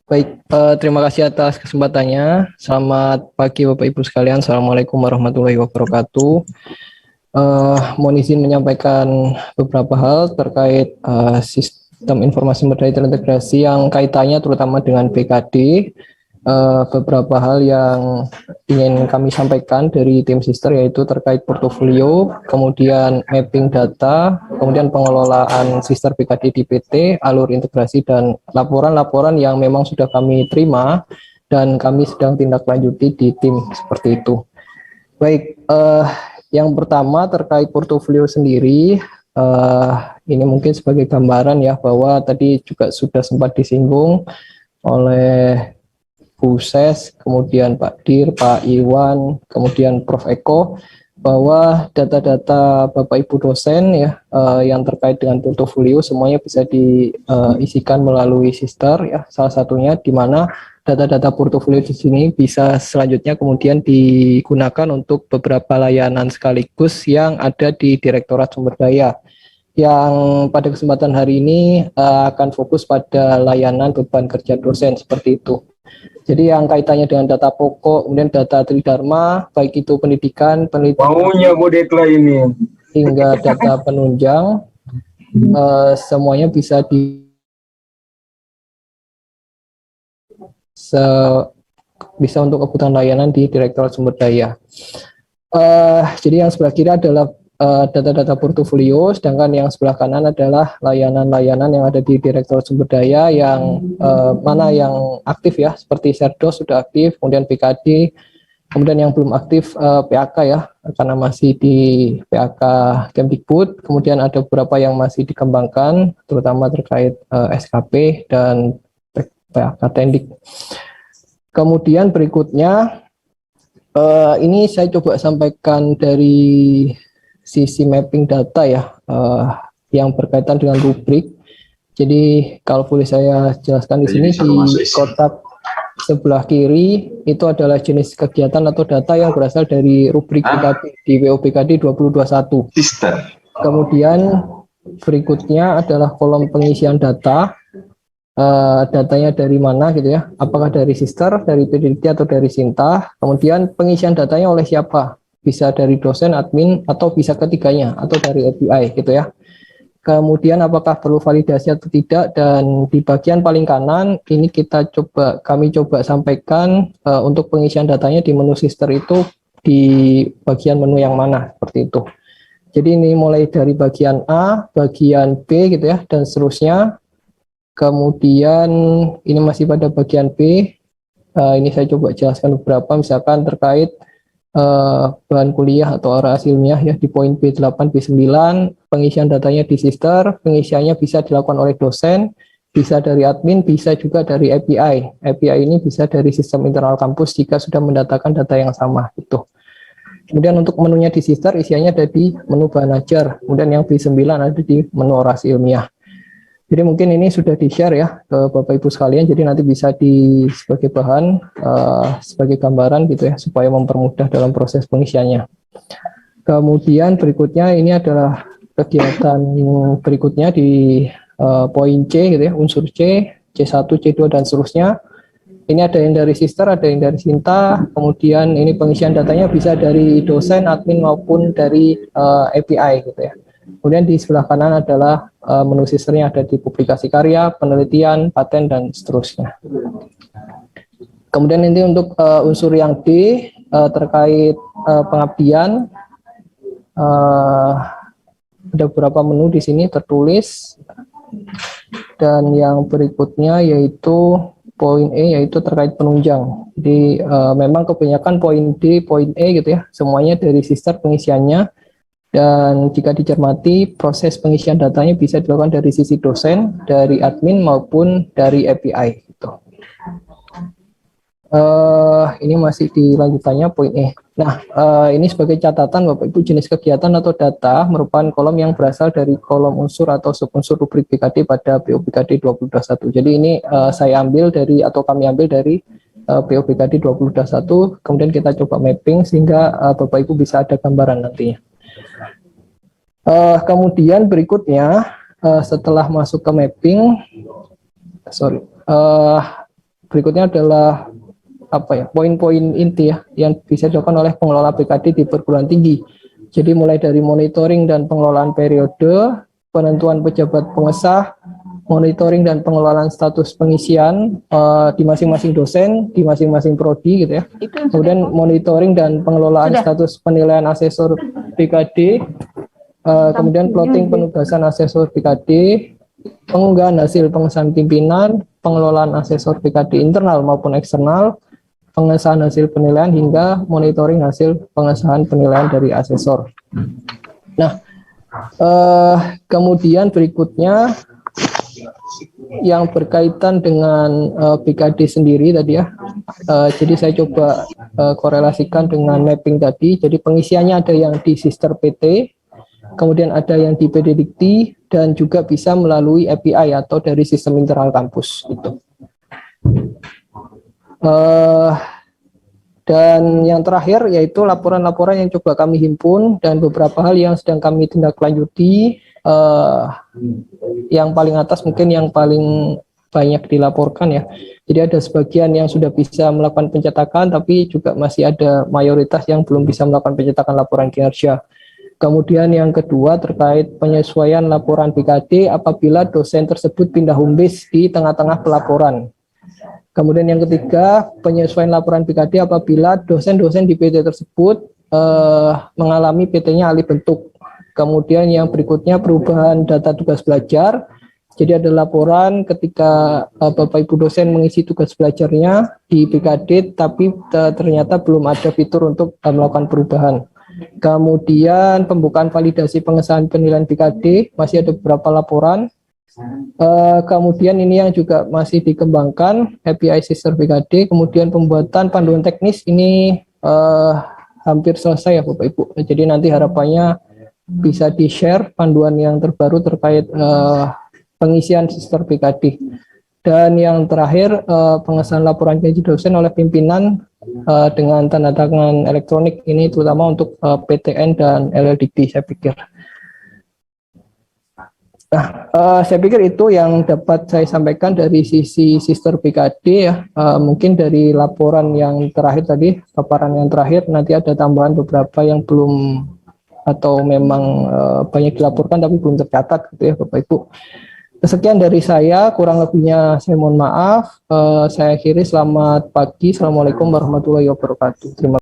Baik, terima kasih atas kesempatannya. Selamat pagi Bapak Ibu sekalian. Assalamualaikum warahmatullahi wabarakatuh. Mohon izin menyampaikan beberapa hal terkait sistem informasi sumber daya terintegrasi yang kaitannya terutama dengan BKD. Beberapa hal yang ingin kami sampaikan dari tim sister yaitu terkait portofolio, kemudian mapping data, kemudian pengelolaan sister BKD di PT, alur integrasi, dan laporan-laporan yang memang sudah kami terima dan kami sedang tindak lanjuti di tim seperti itu. Baik, yang pertama terkait portofolio sendiri, ini mungkin sebagai gambaran ya bahwa tadi juga sudah sempat disinggung oleh Bu Ses, kemudian Pak Dir, Pak Iwan, kemudian Prof Eko, bahwa data-data Bapak Ibu dosen ya yang terkait dengan portofolio semuanya bisa diisikan melalui Sister ya, salah satunya di mana data-data portofolio di sini bisa selanjutnya kemudian digunakan untuk beberapa layanan sekaligus yang ada di Direktorat Sumber Daya, yang pada kesempatan hari ini akan fokus pada layanan beban kerja dosen seperti itu. Jadi yang kaitannya dengan data pokok, kemudian data tridharma, baik itu pendidikan, penelitian, maunya Bodekla ini hingga data penunjang, semuanya bisa bisa untuk kebutuhan layanan di Direktorat Sumber Daya. Jadi yang sebelah kiri adalah data-data portofolio, sedangkan yang sebelah kanan adalah layanan-layanan yang ada di Direktorat Sumber Daya yang mana yang aktif ya, seperti Serdos sudah aktif, kemudian BKD, kemudian yang belum aktif PAK ya, karena masih di PAK Kemdikbud, kemudian ada beberapa yang masih dikembangkan, terutama terkait SKP dan PAK Tendik. Kemudian berikutnya, ini saya coba sampaikan dari sisi mapping data ya, yang berkaitan dengan rubrik. Jadi kalau boleh saya jelaskan di sini di kotak sebelah kiri itu adalah jenis kegiatan atau data yang berasal dari rubrik BKD di WOBKD 2021. Kemudian berikutnya adalah kolom pengisian data. Datanya dari mana gitu ya, apakah dari Sister, dari peneliti, atau dari Sinta. Kemudian pengisian datanya oleh siapa, bisa dari dosen, admin, atau bisa ketiganya, atau dari API gitu ya. Kemudian apakah perlu validasi atau tidak, dan di bagian paling kanan ini kami coba sampaikan untuk pengisian datanya di menu Sister itu di bagian menu yang mana, seperti itu. Jadi ini mulai dari bagian A, bagian B gitu ya, dan seterusnya. Kemudian ini masih pada bagian B. Ini saya coba jelaskan beberapa, misalkan terkait bahan kuliah atau area ilmiah ya di poin B8, B9, pengisian datanya di Sister, pengisiannya bisa dilakukan oleh dosen, bisa dari admin, bisa juga dari API. API ini bisa dari sistem internal kampus jika sudah mendatakan data yang sama gitu. Kemudian untuk menunya di Sister, isiannya ada di menu bahan ajar, kemudian yang B9 ada di menu orasi ilmiah. Jadi mungkin ini sudah di-share ya ke Bapak Ibu sekalian, jadi nanti bisa sebagai bahan, sebagai gambaran gitu ya, supaya mempermudah dalam proses pengisiannya. Kemudian berikutnya ini adalah kegiatan berikutnya di poin C gitu ya, unsur C, C1, C2, dan seterusnya. Ini ada yang dari Sister, ada yang dari Sinta, kemudian ini pengisian datanya bisa dari dosen, admin, maupun dari API gitu ya. Kemudian di sebelah kanan adalah menu Sister yang ada di publikasi karya, penelitian, paten, dan seterusnya. Kemudian ini untuk unsur yang D terkait pengabdian, ada beberapa menu di sini tertulis, dan yang berikutnya yaitu poin E, yaitu terkait penunjang. Jadi memang kebanyakan poin D, poin E gitu ya, semuanya dari Sister pengisiannya. Dan jika dicermati, proses pengisian datanya bisa dilakukan dari sisi dosen, dari admin, maupun dari API. Gitu. Ini masih di lanjutannya poin E. Nah, ini sebagai catatan Bapak Ibu, jenis kegiatan atau data merupakan kolom yang berasal dari kolom unsur atau subunsur rubrik BKD pada POBKD 2021. Jadi ini saya ambil dari, atau kami ambil dari POBKD 2021, kemudian kita coba mapping sehingga Bapak Ibu bisa ada gambaran nantinya. Kemudian berikutnya setelah masuk ke mapping, berikutnya adalah poin-poin inti ya yang bisa dilakukan oleh pengelola BKD di perguruan tinggi. Jadi mulai dari monitoring dan pengelolaan periode, penentuan pejabat pengesah, monitoring dan pengelolaan status pengisian di masing-masing dosen, di masing-masing prodi gitu ya. Kemudian monitoring dan pengelolaan status penilaian asesor BKD, kemudian plotting penugasan asesor BKD, pengunggahan hasil pengesahan pimpinan, pengelolaan asesor BKD internal maupun eksternal, pengesahan hasil penilaian hingga monitoring hasil pengesahan penilaian dari asesor. Nah, kemudian berikutnya yang berkaitan dengan BKD sendiri tadi ya. Jadi saya coba korelasikan dengan mapping tadi. Jadi pengisiannya ada yang di Sister PT, kemudian ada yang di PD Dikti, dan juga bisa melalui API atau dari sistem internal kampus gitu. Dan yang terakhir yaitu laporan-laporan yang coba kami himpun dan beberapa hal yang sedang kami tindak lanjuti. Yang paling atas mungkin yang paling banyak dilaporkan ya. Jadi ada sebagian yang sudah bisa melakukan pencetakan, tapi juga masih ada mayoritas yang belum bisa melakukan pencetakan laporan kinerja. Kemudian yang kedua terkait penyesuaian laporan BKD apabila dosen tersebut pindah home base di tengah-tengah pelaporan. Kemudian yang ketiga, penyesuaian laporan BKD apabila dosen-dosen di PT tersebut mengalami PT-nya alih bentuk. Kemudian yang berikutnya perubahan data tugas belajar. Jadi ada laporan ketika Bapak Ibu dosen mengisi tugas belajarnya di BKD, tapi ternyata belum ada fitur untuk melakukan perubahan. Kemudian pembukaan validasi pengesahan penilaian BKD, masih ada beberapa laporan. Kemudian ini yang juga masih dikembangkan API Sister BKD, kemudian pembuatan panduan teknis ini hampir selesai ya Bapak Ibu. Jadi nanti harapannya bisa di-share panduan yang terbaru terkait pengisian Sister BKD. Dan yang terakhir pengesahan laporan gaji dosen oleh pimpinan dengan tanda tangan elektronik ini terutama untuk PTN dan LLDikti saya pikir. Nah, saya pikir itu yang dapat saya sampaikan dari sisi Sister BKD ya. Mungkin dari laporan yang terakhir tadi, paparan yang terakhir, nanti ada tambahan beberapa yang belum atau memang banyak dilaporkan tapi belum tercatat gitu ya Bapak Ibu. Sekian dari saya, kurang lebihnya saya mohon maaf. Saya akhiri, selamat pagi, Assalamualaikum warahmatullahi wabarakatuh. Terima kasih.